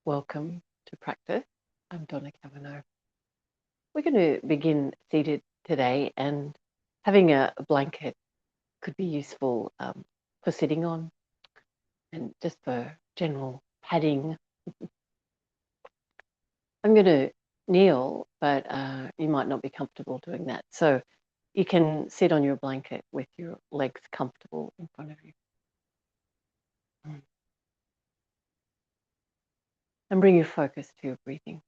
Welcome to practice. I'm Donna Cavanough. We're going to begin seated today, and having a blanket could be useful for sitting on and just for general padding. I'm going to kneel, but you might not be comfortable doing that. So you can sit on your blanket with your legs comfortable in front of you. And bring your focus to your breathing.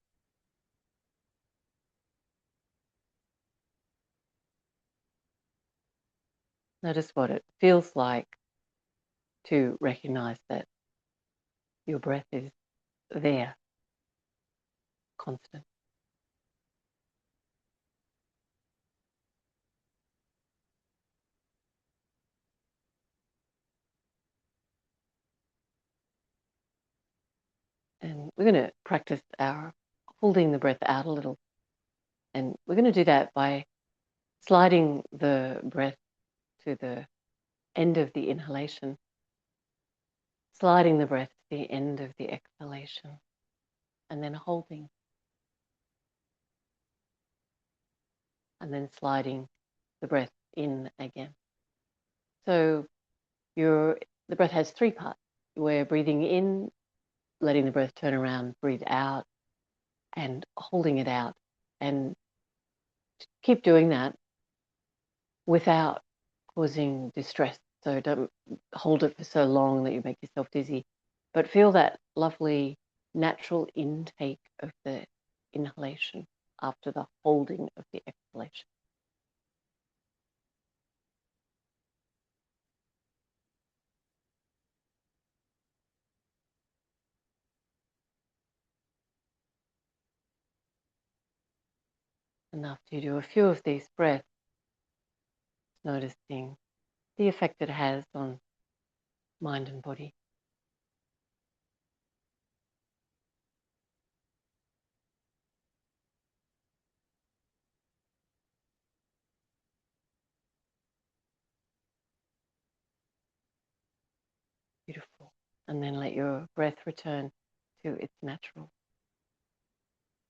Notice what it feels like to recognize that your breath is there, constant. And we're going to practice our holding the breath out a little. And we're going to do that by sliding the breath to the end of the inhalation, sliding the breath to the end of the exhalation, and then holding, and then sliding the breath in again. So the breath has three parts. We're breathing in, letting the breath turn around, breathe out, and holding it out. And keep doing that without causing distress. So don't hold it for so long that you make yourself dizzy, but feel that lovely natural intake of the inhalation after the holding of the exhalation. And after you do a few of these breaths, noticing the effect it has on mind and body. Beautiful. And then let your breath return to its natural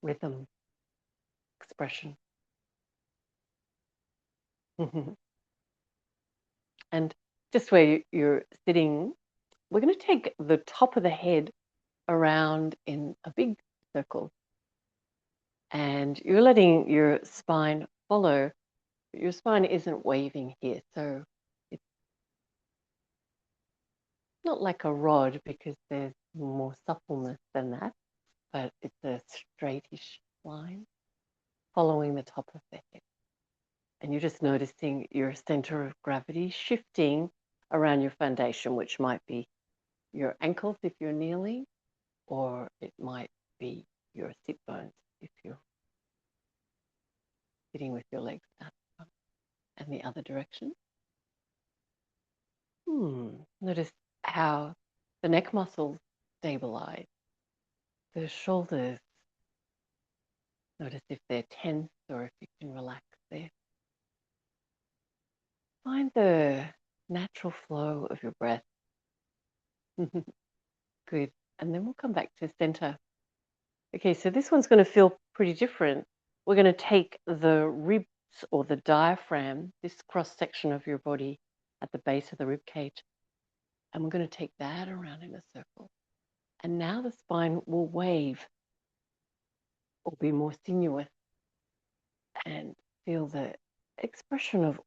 rhythm, expression. And just where you're sitting, we're going to take the top of the head around in a big circle. And you're letting your spine follow. Your spine isn't waving here, so it's not like a rod because there's more suppleness than that, but it's a straightish line following the top of the head. And you're just noticing your center of gravity shifting around your foundation, which might be your ankles if you're kneeling, or it might be your sit bones if you're sitting with your legs out front, and the other direction. Notice how the neck muscles stabilize, the shoulders. Notice if they're tense or if you can relax there. Find the natural flow of your breath. Good. And then we'll come back to center. Okay, so this one's going to feel pretty different. We're going to take the ribs or the diaphragm, this cross section of your body at the base of the rib cage, and we're going to take that around in a circle. And now the spine will wave or be more sinuous, and feel the expression of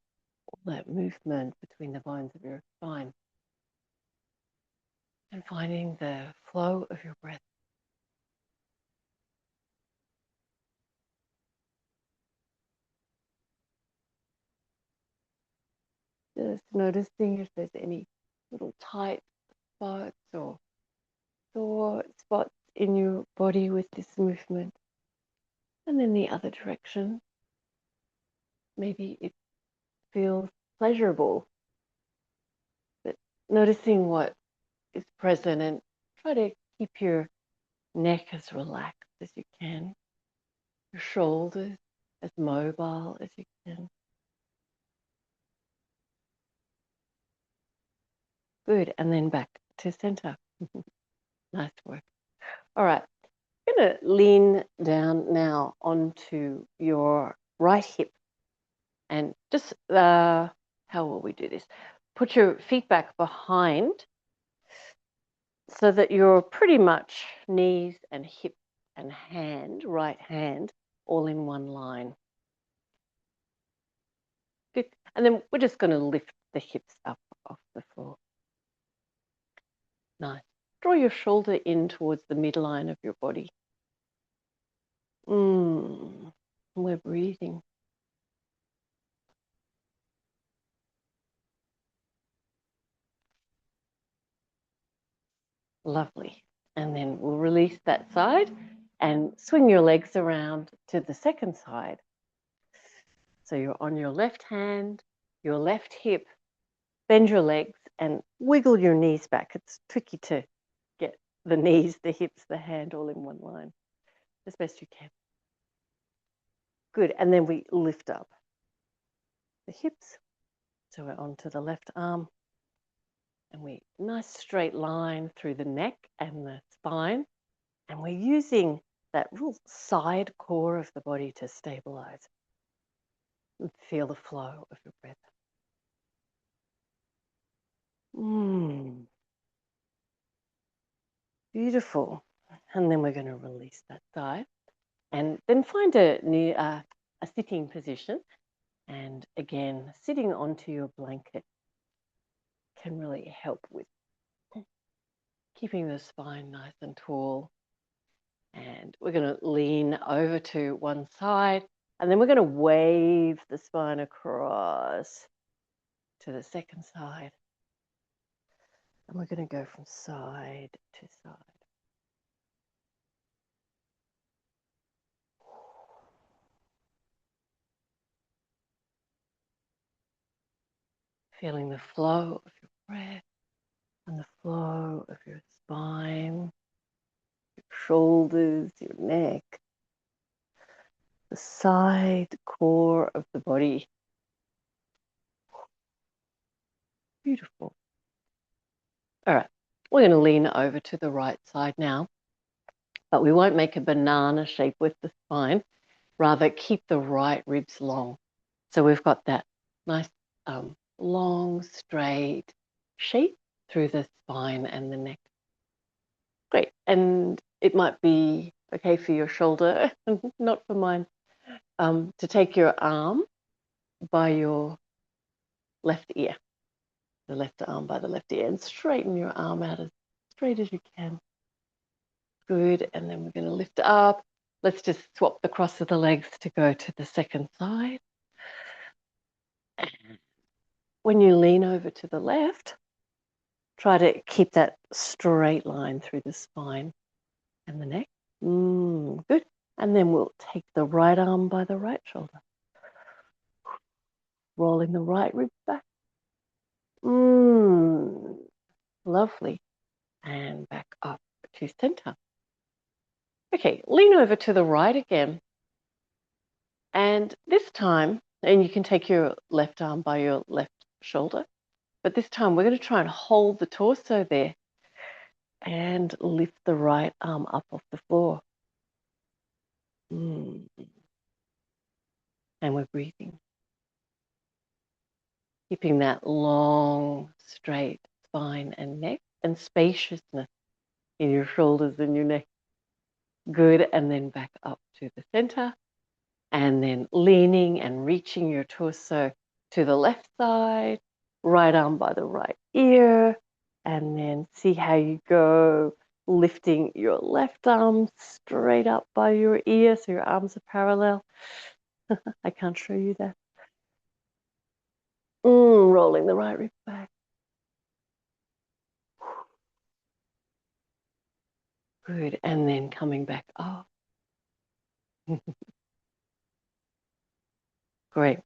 all that movement between the bones of your spine, and finding the flow of your breath. Just noticing if there's any little tight spots or sore spots in your body with this movement. And then the other direction, maybe it feels pleasurable, but noticing what is present, and try to keep your neck as relaxed as you can, your shoulders as mobile as you can. Good, and then back to center. Nice work. All right, going to lean down now onto your right hip and just, how will we do this? Put your feet back behind so that you're pretty much knees and hip and hand, right hand, all in one line. Good. And then we're just going to lift the hips up off the floor. Nice. Draw your shoulder in towards the midline of your body. We're breathing. Lovely. And then we'll release that side and swing your legs around to the second side. So you're on your left hand, your left hip, bend your legs and wiggle your knees back. It's tricky to get the knees, the hips, the hand all in one line as best you can. Good. And then we lift up the hips. So we're onto the left arm. And we nice straight line through the neck and the spine. And we're using that real side core of the body to stabilize and feel the flow of your breath. Beautiful. And then we're going to release that side and then find a sitting position. And again, sitting onto your blanket can really help with keeping the spine nice and tall. And we're going to lean over to one side and then we're going to wave the spine across to the second side. And we're going to go from side to side. Feeling the flow of your breath and the flow of your spine, your shoulders, your neck, the side core of the body. Beautiful. All right, we're going to lean over to the right side now, but we won't make a banana shape with the spine. Rather, keep the right ribs long. So we've got that nice long, straight shape through the spine and the neck. Great. And it might be okay for your shoulder, not for mine, to take your arm by your left ear, the left arm by the left ear, and straighten your arm out as straight as you can. Good. And then we're going to lift up. Let's just swap the cross of the legs to go to the second side. When you lean over to the left, try to keep that straight line through the spine and the neck. Good. And then we'll take the right arm by the right shoulder. Rolling the right rib back. Lovely. And back up to center. Okay, lean over to the right again. And this time, and you can take your left arm by your left shoulder, but this time we're going to try and hold the torso there and lift the right arm up off the floor. And we're breathing. Keeping that long, straight spine and neck and spaciousness in your shoulders and your neck. Good. And then back up to the center. And then leaning and reaching your torso to the left side, right arm by the right ear. And then see how you go, lifting your left arm straight up by your ear so your arms are parallel. I can't show you that. Rolling the right rib back. Good. And then coming back up. Great.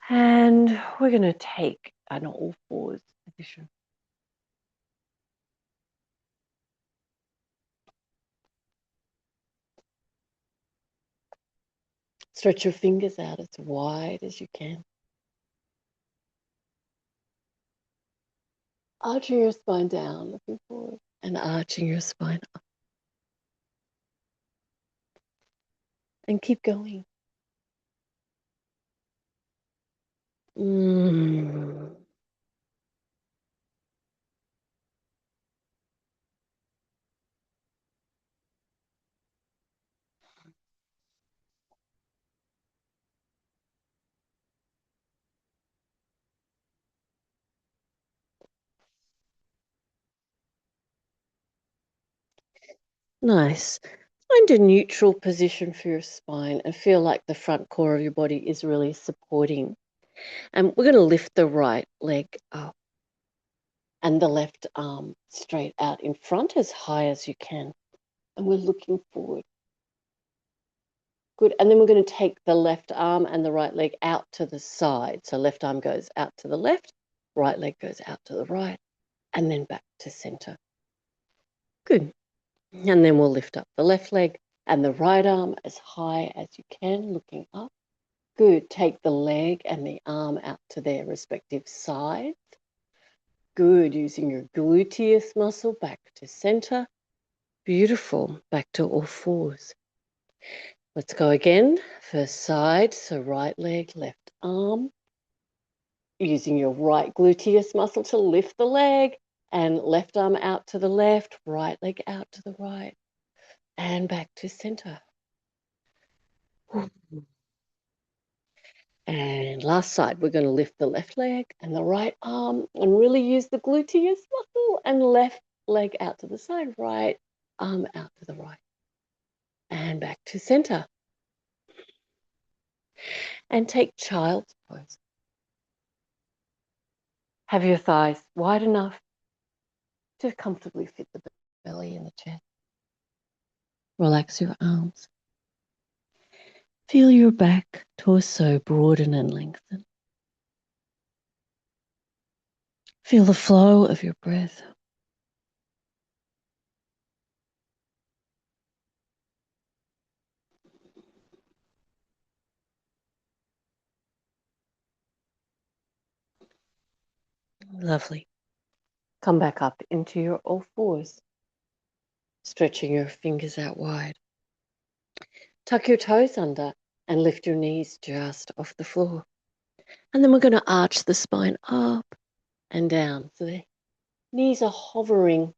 And we're going to take an all fours position. Stretch your fingers out as wide as you can. Arching your spine down, looking forward, and arching your spine up. and keep going. Nice. Find a neutral position for your spine and feel like the front core of your body is really supporting. And we're going to lift the right leg up and the left arm straight out in front as high as you can. And we're looking forward. Good. And then we're going to take the left arm and the right leg out to the side. So left arm goes out to the left, right leg goes out to the right, and then back to center. Good. And then we'll lift up the left leg and the right arm as high as you can, looking up. Good. Take the leg and the arm out to their respective sides. Good. Using your gluteus muscle back to center. Beautiful. Back to all fours. Let's go again. First side. So right leg, left arm. Using your right gluteus muscle to lift the leg and left arm out to the left, right leg out to the right, and back to center. And last side, we're going to lift the left leg and the right arm and really use the gluteus muscle and left leg out to the side, right arm out to the right, and back to center. And take child's pose. Have your thighs wide enough to comfortably fit the belly and the chest. Relax your arms. Feel your back, torso broaden and lengthen. Feel the flow of your breath. Lovely. Come back up into your all fours, stretching your fingers out wide. Tuck your toes under and lift your knees just off the floor. And then we're going to arch the spine up and down. So the knees are hovering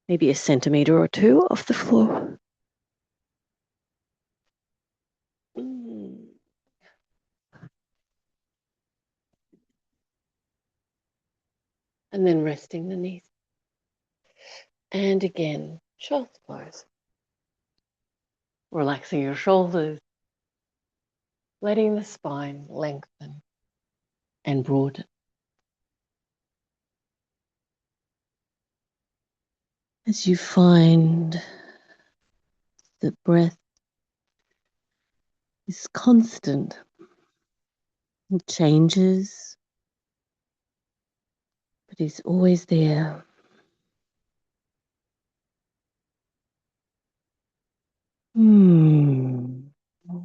maybe a centimetre or two off the floor. And then resting the knees. And again, child's pose. Relaxing your shoulders, letting the spine lengthen and broaden. As you find the breath is constant, it changes, but is always there.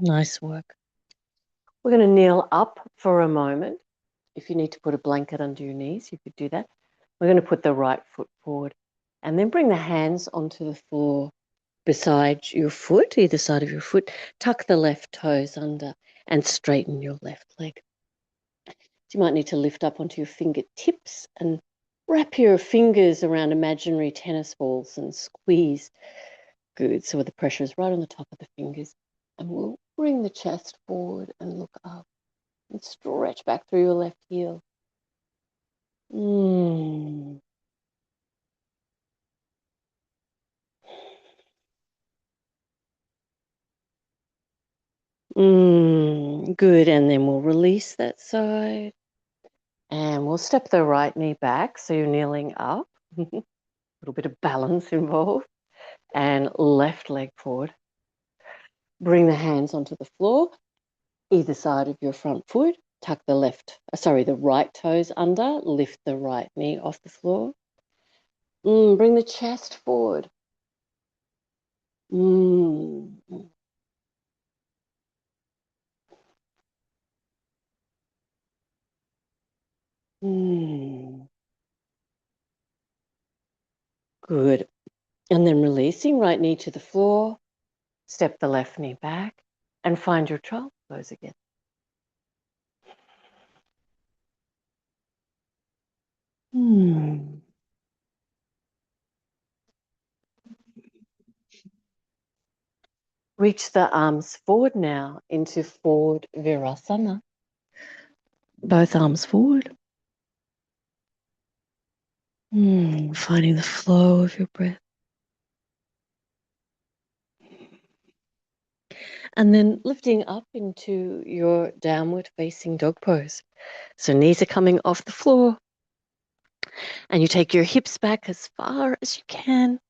Nice work. We're going to kneel up for a moment. If you need to put a blanket under your knees, you could do that. We're going to put the right foot forward and then bring the hands onto the floor beside your foot, either side of your foot. Tuck the left toes under and straighten your left leg. So you might need to lift up onto your fingertips and wrap your fingers around imaginary tennis balls and squeeze. Good. So the pressure is right on the top of the fingers. And we'll bring the chest forward and look up and stretch back through your left heel. Good. And then we'll release that side. And we'll step the right knee back. So you're kneeling up. A little bit of balance involved. And left leg forward. Bring the hands onto the floor, either side of your front foot. Tuck the right toes under. Lift the right knee off the floor. Bring the chest forward. Good. And then releasing right knee to the floor. Step the left knee back. and find your child pose again. Reach the arms forward now into forward Virasana. Both arms forward. Finding the flow of your breath. And then lifting up into your downward facing dog pose. So knees are coming off the floor. And you take your hips back as far as you can.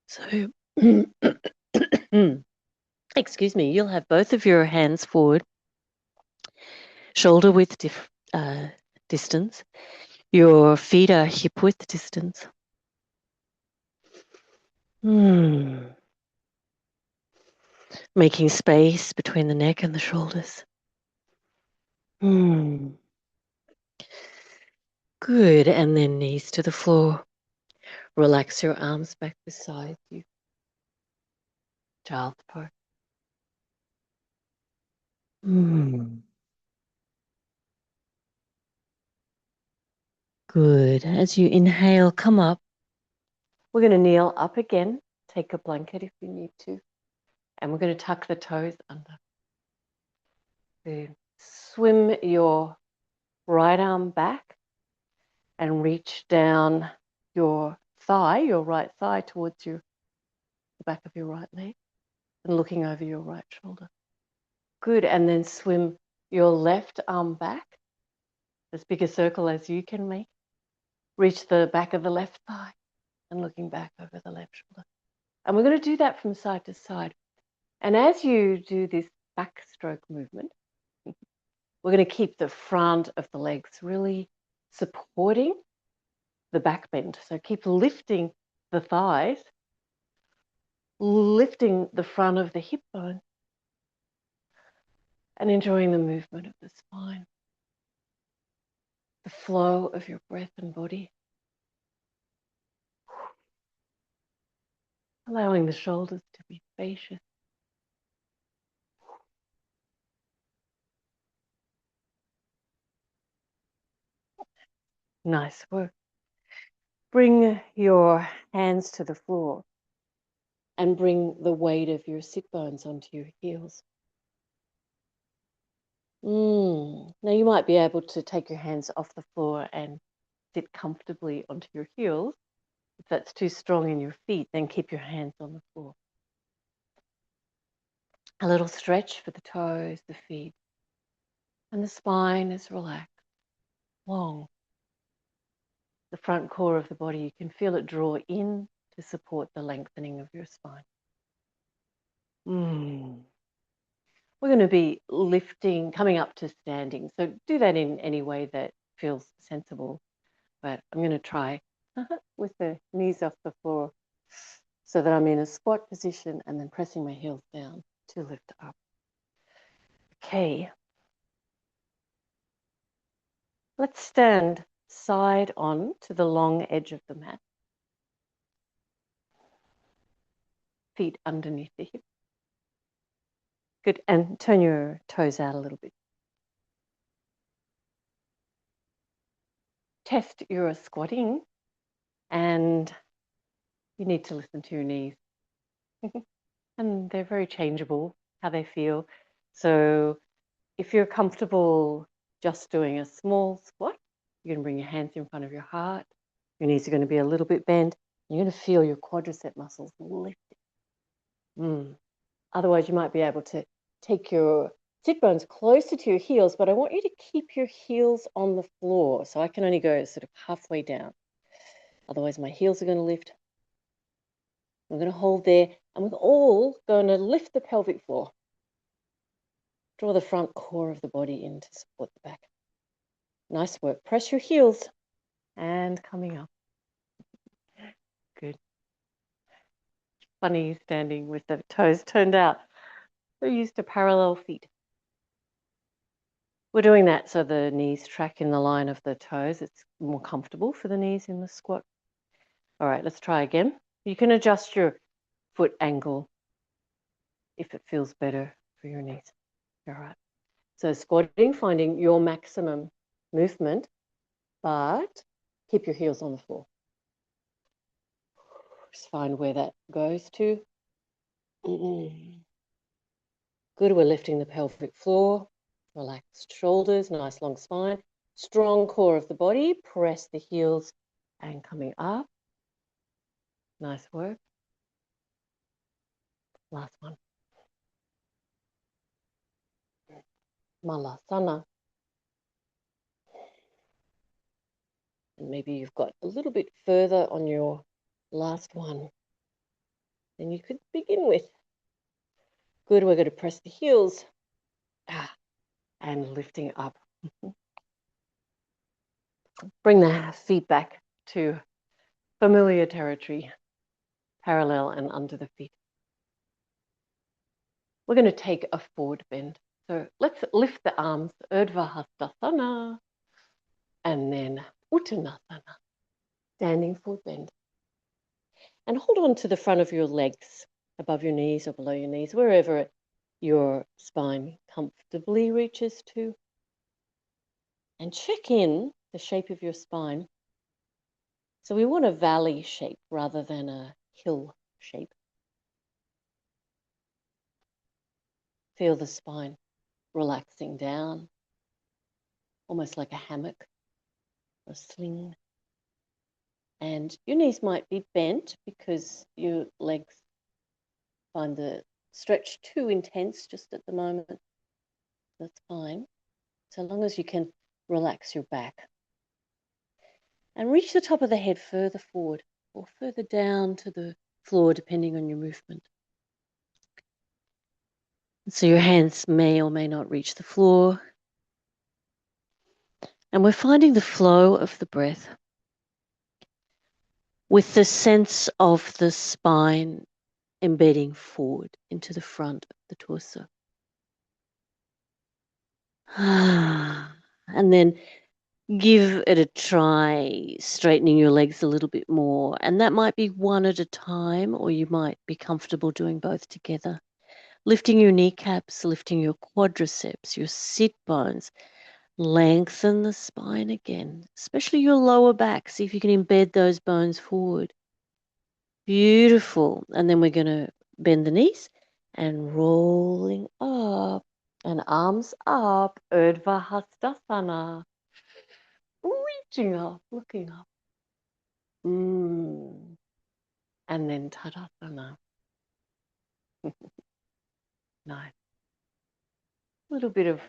So, excuse me, you'll have both of your hands forward, shoulder width distance. Your feet are hip width distance. Making space between the neck and the shoulders. Good. And then knees to the floor. Relax your arms back beside you. Child's pose. Good. As you inhale, come up. We're going to kneel up again. Take a blanket if you need to. And we're going to tuck the toes under. Good. Swim your right arm back and reach down your thigh, your right thigh, towards the back of your right leg and looking over your right shoulder. Good. And then swim your left arm back, as big a circle as you can make. Reach the back of the left thigh and looking back over the left shoulder. And we're going to do that from side to side. And as you do this backstroke movement, we're going to keep the front of the legs really supporting the back bend. So keep lifting the thighs, lifting the front of the hip bone, and enjoying the movement of the spine, the flow of your breath and body. Allowing the shoulders to be spacious. Nice work. Bring your hands to the floor and bring the weight of your sit bones onto your heels. Now you might be able to take your hands off the floor and sit comfortably onto your heels. If that's too strong in your feet, then keep your hands on the floor. A little stretch for the toes, the feet, and the spine is relaxed, long. The front core of the body, you can feel it draw in to support the lengthening of your spine. We're going to be lifting, coming up to standing. So do that in any way that feels sensible. But I'm going to try with the knees off the floor so that I'm in a squat position and then pressing my heels down to lift up. Okay. Let's stand side on to the long edge of the mat. Feet underneath the hip. Good. And turn your toes out a little bit. Test your squatting, and you need to listen to your knees. And they're very changeable, how they feel. So if you're comfortable just doing a small squat, you're going to bring your hands in front of your heart. Your knees are going to be a little bit bent. You're going to feel your quadricep muscles lifting. Otherwise, you might be able to take your sit bones closer to your heels, but I want you to keep your heels on the floor. So I can only go sort of halfway down. Otherwise, my heels are going to lift. I'm going to hold there, and we're all going to lift the pelvic floor. Draw the front core of the body in to support the back. Nice work. Press your heels and coming up. Good. Funny standing with the toes turned out. We're used to parallel feet. We're doing that so the knees track in the line of the toes. It's more comfortable for the knees in the squat. All right, let's try again. You can adjust your foot angle if it feels better for your knees. All right. So squatting, finding your maximum movement, but keep your heels on the floor. Just find where that goes to. Good. We're lifting the pelvic floor. Relaxed shoulders, nice long spine. Strong core of the body. Press the heels and coming up. Nice work. Last one. Malasana. And maybe you've got a little bit further on your last one than you could begin with. Good. We're going to press the heels and lifting up. Bring the feet back to familiar territory, parallel and under the feet. We're going to take a forward bend. So let's lift the arms, Urdhva Hastasana, and then Uttanasana, standing forward bend. And hold on to the front of your legs, above your knees or below your knees, wherever your spine comfortably reaches to. And check in the shape of your spine. So we want a valley shape rather than a hill shape. Feel the spine relaxing down, almost like a hammock or a sling. And your knees might be bent because your legs find the stretch too intense just at the moment. That's fine, so long as you can relax your back. And reach the top of the head further forward or further down to the floor, depending on your movement. So your hands may or may not reach the floor. And we're finding the flow of the breath with the sense of the spine embedding forward into the front of the torso. And then give it a try, straightening your legs a little bit more. And that might be one at a time, or you might be comfortable doing both together. Lifting your kneecaps, lifting your quadriceps, your sit bones. Lengthen the spine again, especially your lower back. See if you can embed those bones forward. Beautiful. And then we're going to bend the knees and rolling up and arms up. Urdhva Hastasana. Reaching up, looking up. And then Tadasana. Nice. A little bit of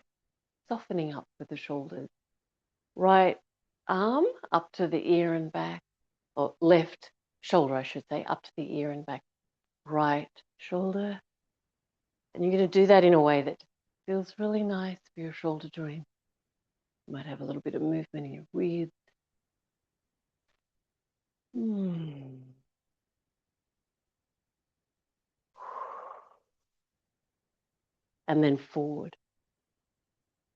softening up with the shoulders. Right arm up to the ear and back, or left shoulder, I should say, up to the ear and back. Right shoulder. And you're going to do that in a way that feels really nice for your shoulder joint. You might have a little bit of movement in your ribs. And then forward.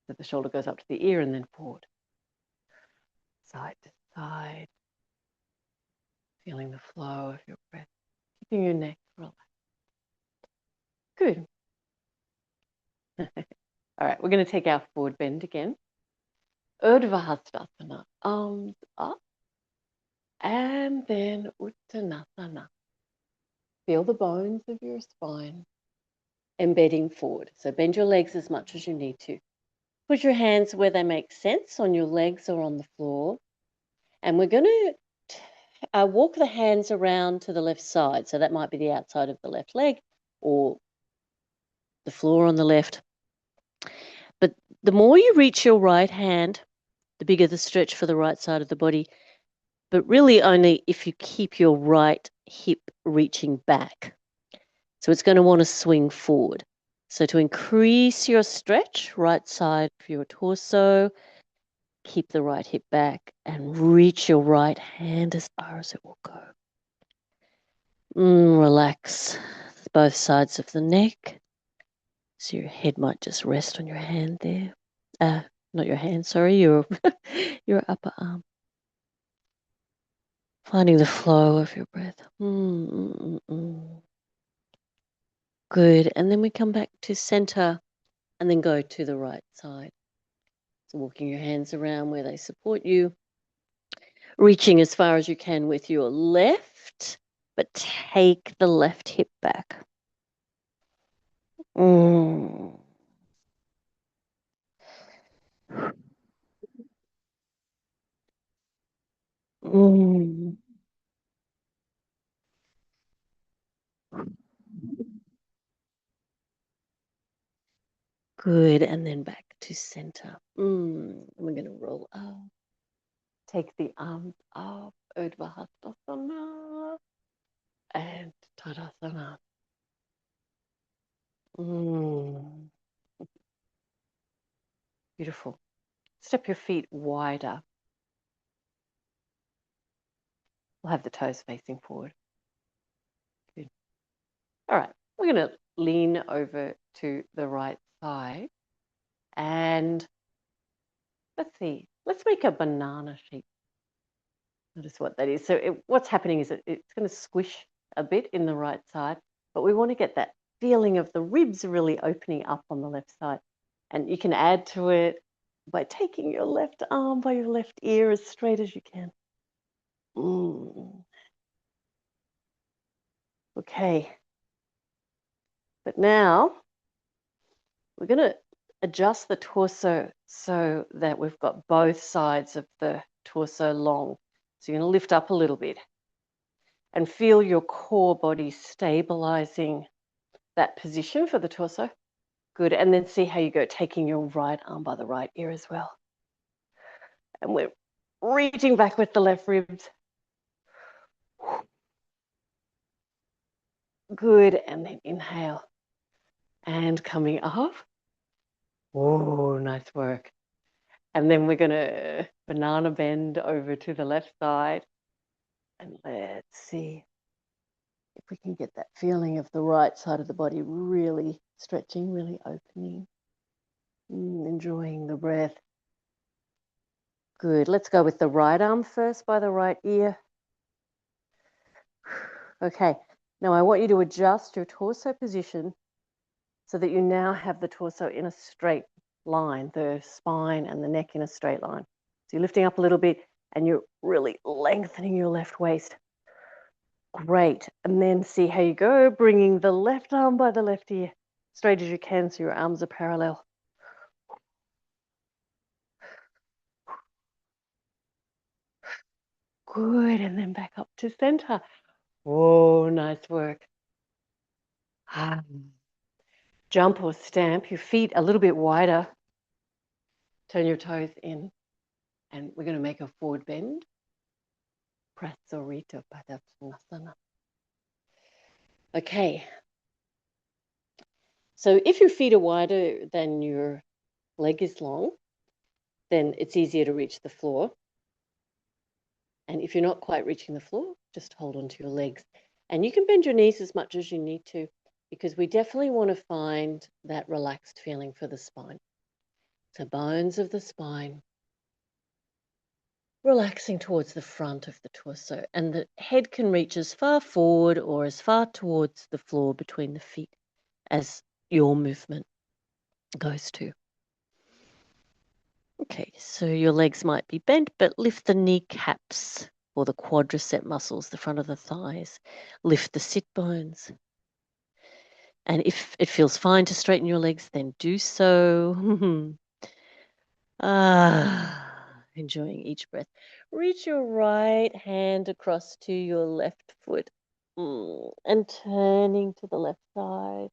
So the shoulder goes up to the ear and then forward. Side to side. Feeling the flow of your breath. Keeping your neck relaxed. Good. All right, we're going to take our forward bend again. Urdhva Hastasana, arms up. And then Uttanasana. Feel the bones of your spine embedding forward. So bend your legs as much as you need to. Put your hands where they make sense, on your legs or on the floor. And we're going to walk the hands around to the left side. So that might be the outside of the left leg or the floor on the left. But the more you reach your right hand, the bigger the stretch for the right side of the body. But really only if you keep your right hip reaching back. So it's going to want to swing forward. So to increase your stretch, right side of your torso, keep the right hip back and reach your right hand as far as it will go. Relax both sides of the neck. So your head might just rest on your hand there. Not your hand, sorry, your upper arm. Finding the flow of your breath. Good. And then we come back to center and then go to the right side. So walking your hands around where they support you, reaching as far as you can with your left, but take the left hip back. Mm. Mm. Good. And then back to center. We're going to roll up. Take the arms up, Urdhva Hastasana and Tadasana. Beautiful. Step your feet wider. We'll have the toes facing forward. Good. All right, we're going to lean over to the right side and let's see, let's make a banana shape. Notice what that is. So what's happening is it's going to squish a bit in the right side, but we want to get that feeling of the ribs really opening up on the left side. And you can add to it by taking your left arm by your left ear as straight as you can. Okay. But now we're going to adjust the torso so that we've got both sides of the torso long. So you're going to lift up a little bit and feel your core body stabilizing that position for the torso. Good. And then see how you go, taking your right arm by the right ear as well. And we're reaching back with the left ribs. Good. And then inhale. And coming up. Oh, nice work. And then we're going to banana bend over to the left side. And let's see if we can get that feeling of the right side of the body really stretching, really opening. Enjoying the breath. Good. Let's go with the right arm first by the right ear. Okay. Now I want you to adjust your torso position so that you now have the torso in a straight line, the spine and the neck in a straight line. So you're lifting up a little bit and you're really lengthening your left waist. Great. And then see how you go, bringing the left arm by the left ear, straight as you can so your arms are parallel. Good. And then back up to center. Whoa, nice work. Jump or stamp your feet a little bit wider. Turn your toes in. And we're going to make a forward bend. Prasarita Padasana. Okay. So if your feet are wider than your leg is long, then it's easier to reach the floor. And if you're not quite reaching the floor, just hold onto your legs. And you can bend your knees as much as you need to, because we definitely want to find that relaxed feeling for the spine. So bones of the spine relaxing towards the front of the torso, and the head can reach as far forward or as far towards the floor between the feet as your movement goes to. Okay, so your legs might be bent, but lift the kneecaps or the quadricep muscles, the front of the thighs. Lift the sit bones. And if it feels fine to straighten your legs, then do so. Enjoying each breath. Reach your right hand across to your left foot and turning to the left side.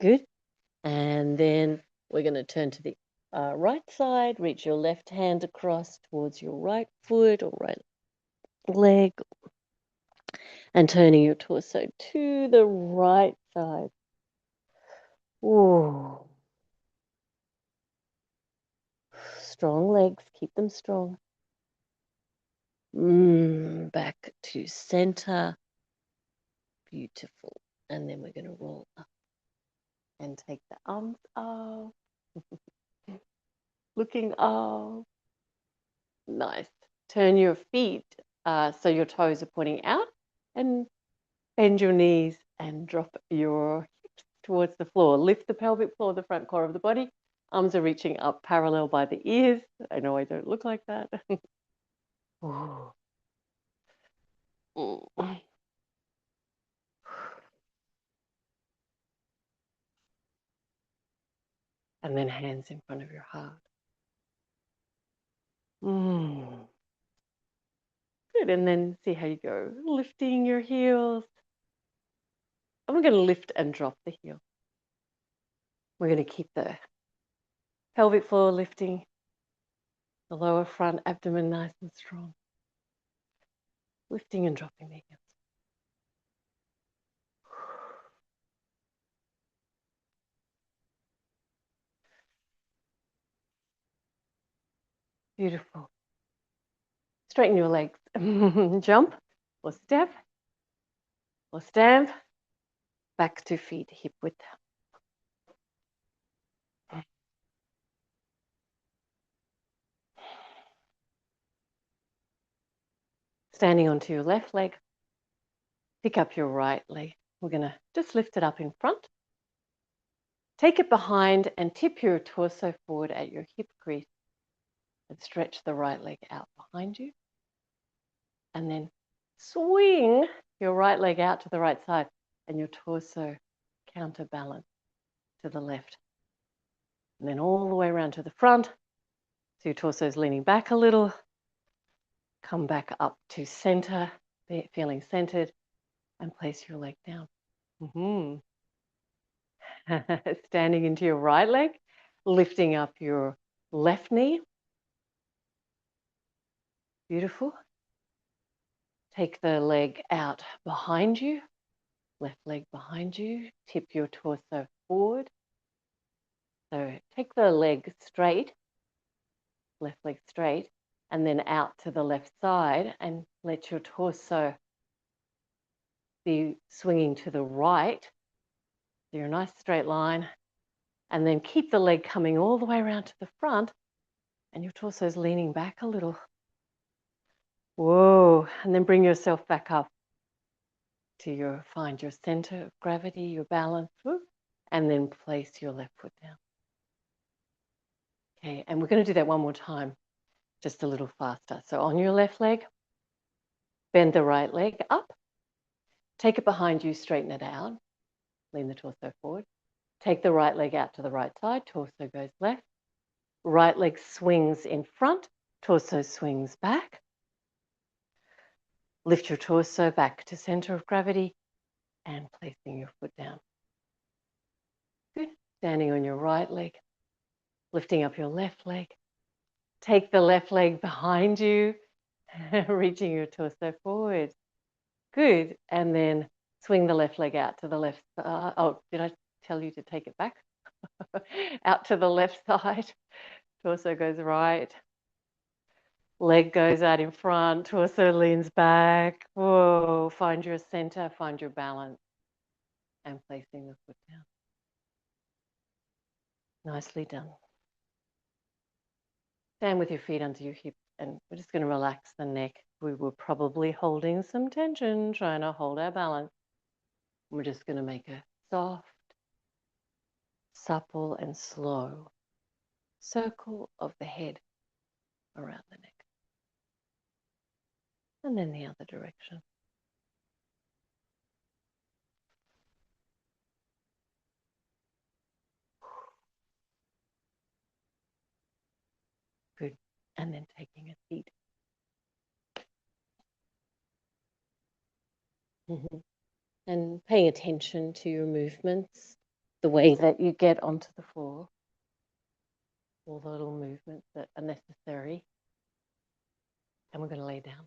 Good. And then we're going to turn to the right side. Reach your left hand across towards your right foot or right leg. And turning your torso to the right side. Ooh. Strong legs, keep them strong. Back to center. Beautiful. And then we're going to roll up and take the arms up. Looking up. Nice. Turn your feet so your toes are pointing out and bend your knees and drop your hips towards the floor. Lift the pelvic floor, the front core of the body. Arms are reaching up parallel by the ears. I know I don't look like that. And then hands in front of your heart. Good, and then see how you go. Lifting your heels. And we're going to lift and drop the heel. We're going to keep the pelvic floor lifting, the lower front abdomen nice and strong. Lifting and dropping the heels. Beautiful. Straighten your legs. Jump or step or stand. Back to feet hip width. Standing onto your left leg. Pick up your right leg. We're going to just lift it up in front. Take it behind and tip your torso forward at your hip crease and stretch the right leg out behind you. And then swing your right leg out to the right side and your torso counterbalance to the left. And then all the way around to the front. So your torso is leaning back a little. Come back up to center, feeling centered, and place your leg down. Standing into your right leg, lifting up your left knee. Beautiful. Take the leg out behind you, left leg behind you. Tip your torso forward. So take the leg straight, left leg straight, and then out to the left side and let your torso be swinging to the right. So you're a nice straight line. And then keep the leg coming all the way around to the front and your torso is leaning back a little. Whoa. And then bring yourself back up to find your center of gravity, your balance, and then place your left foot down. Okay, and we're going to do that one more time, just a little faster. So on your left leg, bend the right leg up, take it behind you, straighten it out, lean the torso forward. Take the right leg out to the right side, torso goes left. Right leg swings in front, torso swings back. Lift your torso back to center of gravity and placing your foot down. Good. Standing on your right leg, lifting up your left leg. Take the left leg behind you, reaching your torso forward. Good. And then swing the left leg out to the left side. Oh, did I tell you to take it back? Out to the left side. Torso goes right. Leg goes out in front. Torso leans back. Whoa. Find your center. Find your balance. And placing the foot down. Nicely done. Stand with your feet under your hips, and we're just going to relax the neck. We were probably holding some tension, trying to hold our balance. We're just going to make a soft, supple, and slow circle of the head around the neck. And then the other direction. Good. And then taking a seat. And paying attention to your movements, the way that you get onto the floor, all the little movements that are necessary. And we're going to lay down.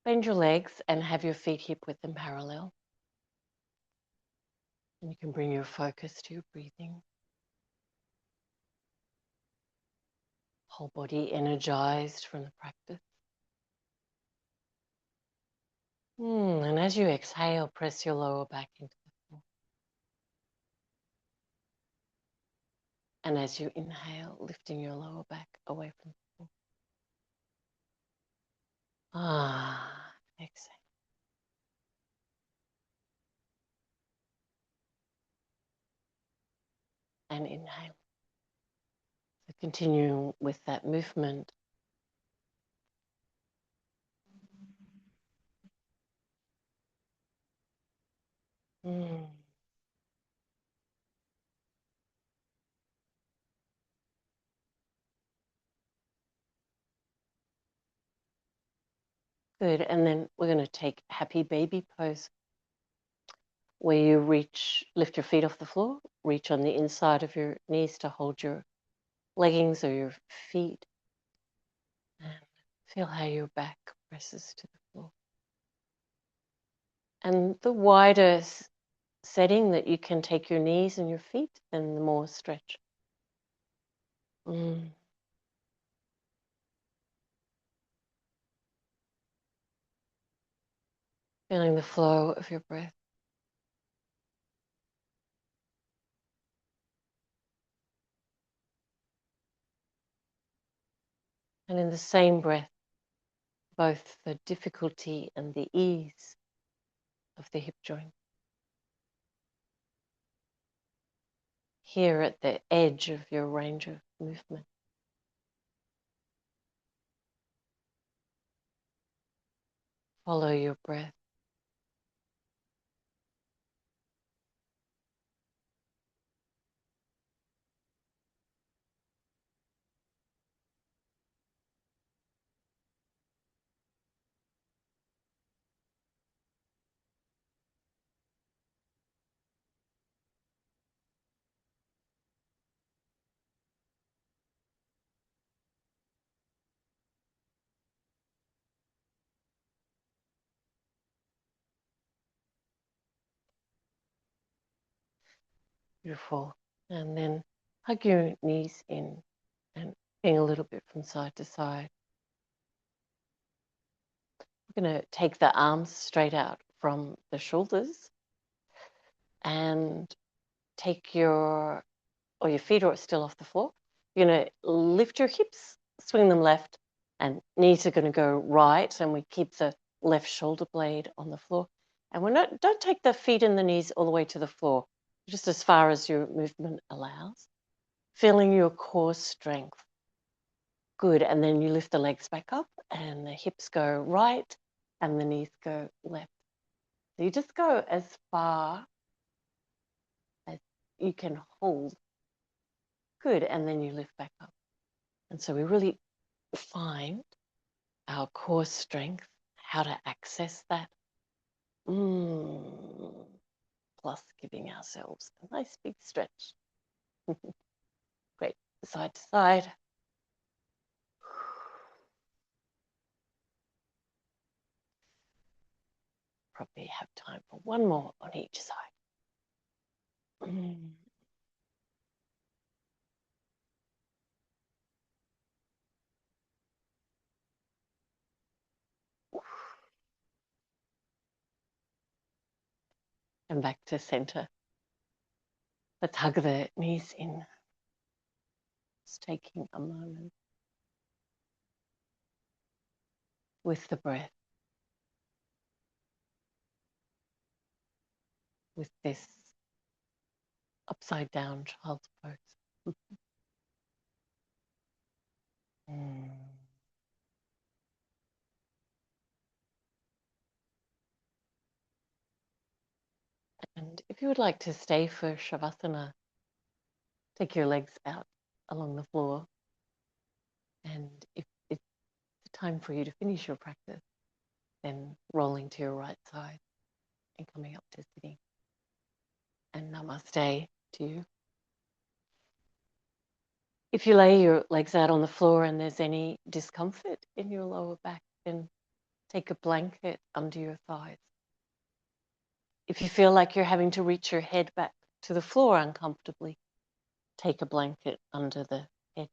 Bend your legs and have your feet hip width and parallel. And you can bring your focus to your breathing. Whole body energized from the practice. And as you exhale, press your lower back into the floor. And as you inhale, lifting your lower back away from the floor. Exhale. And inhale. So continuing with that movement. Good. And then we're going to take happy baby pose, where you lift your feet off the floor, reach on the inside of your knees to hold your leggings or your feet, and feel how your back presses to the floor. And the wider setting that you can take your knees and your feet, and the more stretch. Feeling the flow of your breath. And in the same breath, both the difficulty and the ease of the hip joint. Here at the edge of your range of movement. Follow your breath. Beautiful. And then hug your knees in and swing a little bit from side to side. We're going to take the arms straight out from the shoulders and take your feet are still off the floor. You're going to lift your hips, swing them left, and knees are going to go right, and we keep the left shoulder blade on the floor. And don't take the feet and the knees all the way to the floor, just as far as your movement allows. Feeling your core strength. Good, and then you lift the legs back up, and the hips go right, and the knees go left. So you just go as far as you can hold. Good, and then you lift back up. And so we really find our core strength, how to access that, plus giving ourselves a nice big stretch. Great, side to side. Probably have time for one more on each side. And back to center. Let's hug the knees in. Just taking a moment with the breath, with this upside down child's pose. And if you would like to stay for Shavasana, take your legs out along the floor. And if it's time for you to finish your practice, then rolling to your right side and coming up to sitting. And namaste to you. If you lay your legs out on the floor and there's any discomfort in your lower back, then take a blanket under your thighs. If you feel like you're having to reach your head back to the floor uncomfortably, take a blanket under the head.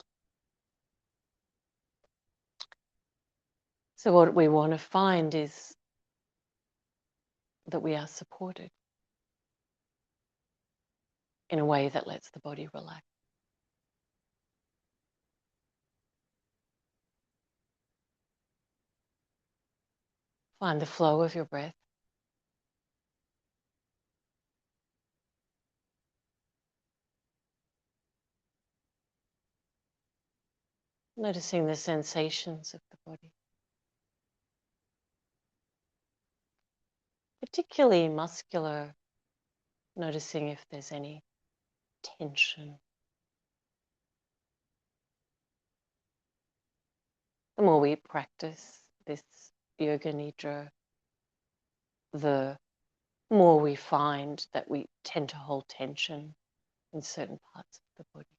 So what we want to find is that we are supported in a way that lets the body relax. Find the flow of your breath. Noticing the sensations of the body. Particularly muscular, noticing if there's any tension. The more we practice this yoga nidra, the more we find that we tend to hold tension in certain parts of the body.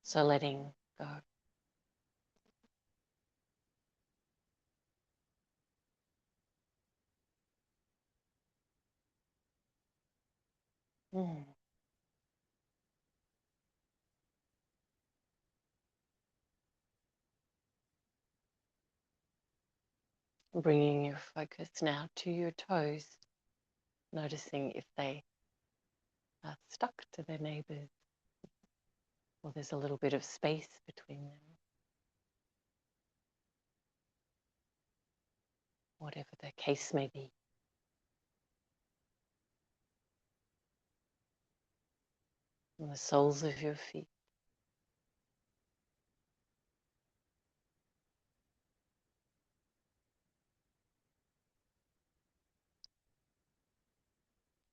So letting go. Mm. Bringing your focus now to your toes, noticing if they are stuck to their neighbors or there's a little bit of space between them. Whatever the case may be. And the soles of your feet.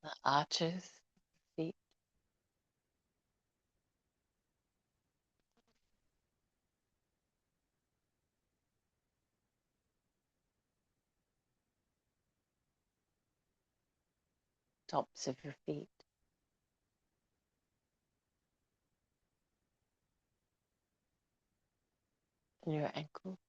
The arches of the feet. Tops of your feet. And your ankles.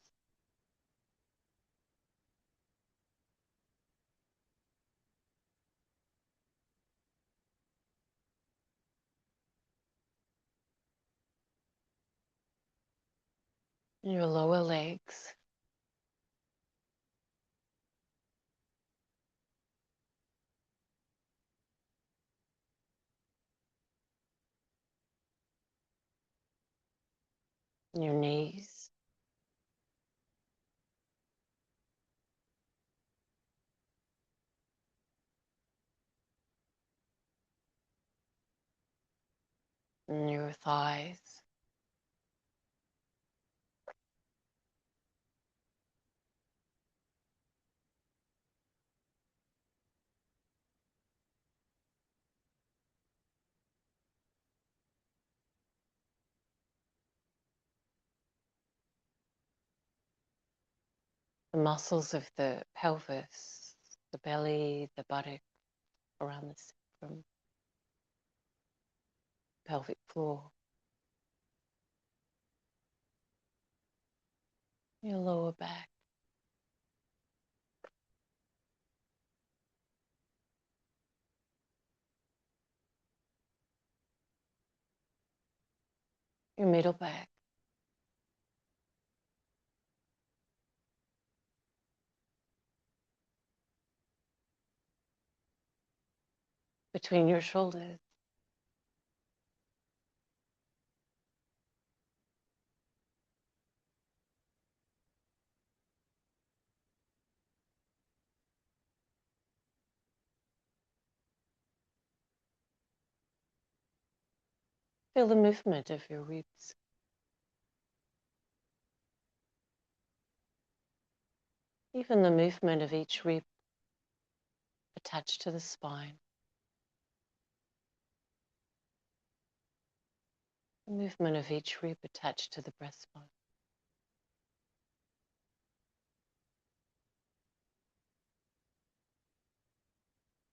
And your lower legs. And your knees. And your thighs. The muscles of the pelvis, the belly, the buttock, around the sacrum, pelvic floor. Your lower back. Your middle back. Between your shoulders. Feel the movement of your ribs. Even the movement of each rib attached to the spine. The movement of each rib attached to the breastbone.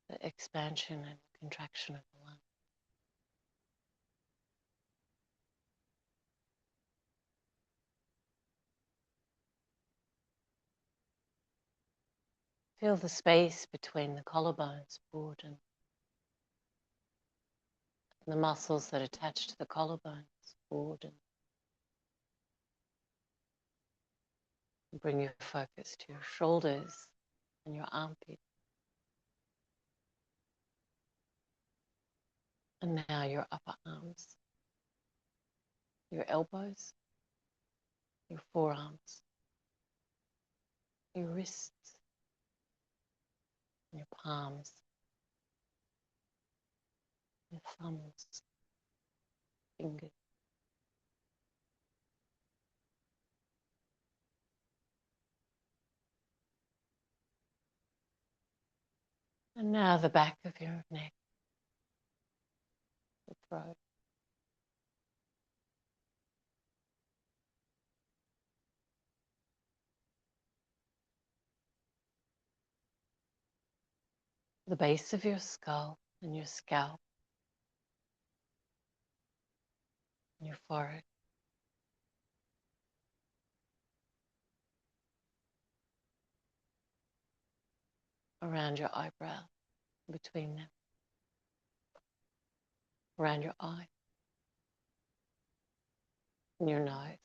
The expansion and contraction of the lung. Feel the space between the collarbones broaden. And the muscles that attach to the collarbones broaden. Bring your focus to your shoulders and your armpits. And now your upper arms, your elbows, your forearms, your wrists, your palms, your thumbs, fingers. And now the back of your neck, the throat. The base of your skull and your scalp, and your forehead, around your eyebrow, between them, around your eye, and your nose,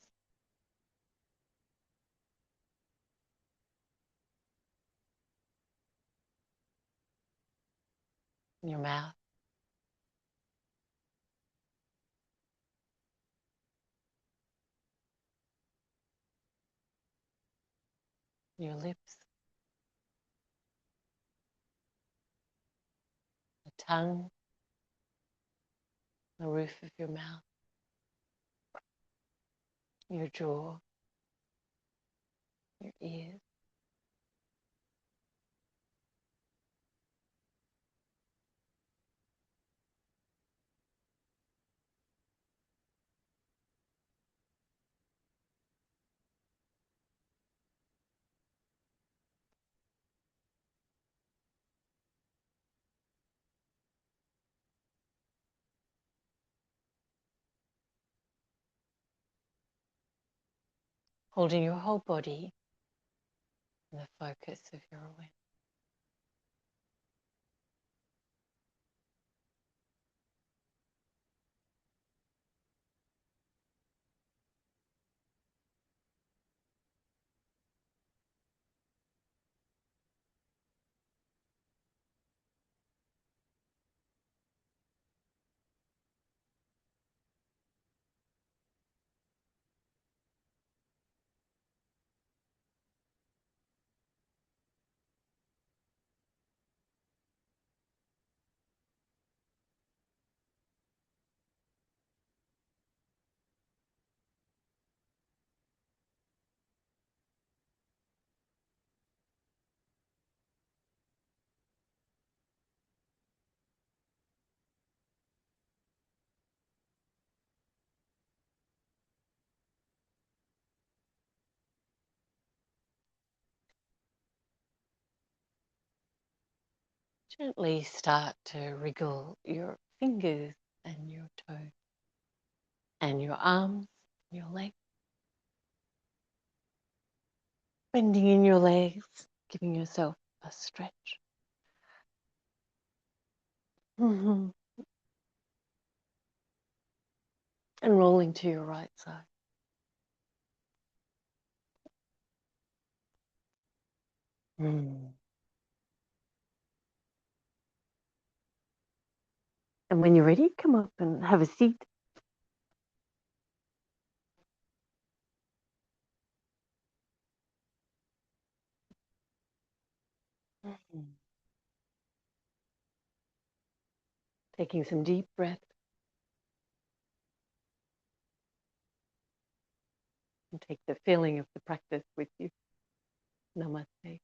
and your mouth, and your lips, the tongue, the roof of your mouth, your jaw, your ears. Holding your whole body in the focus of your awareness. Gently start to wriggle your fingers and your toes and your arms, your legs, bending in your legs, giving yourself a stretch. And rolling to your right side. And when you're ready, come up and have a seat. Taking some deep breaths. And take the feeling of the practice with you. Namaste.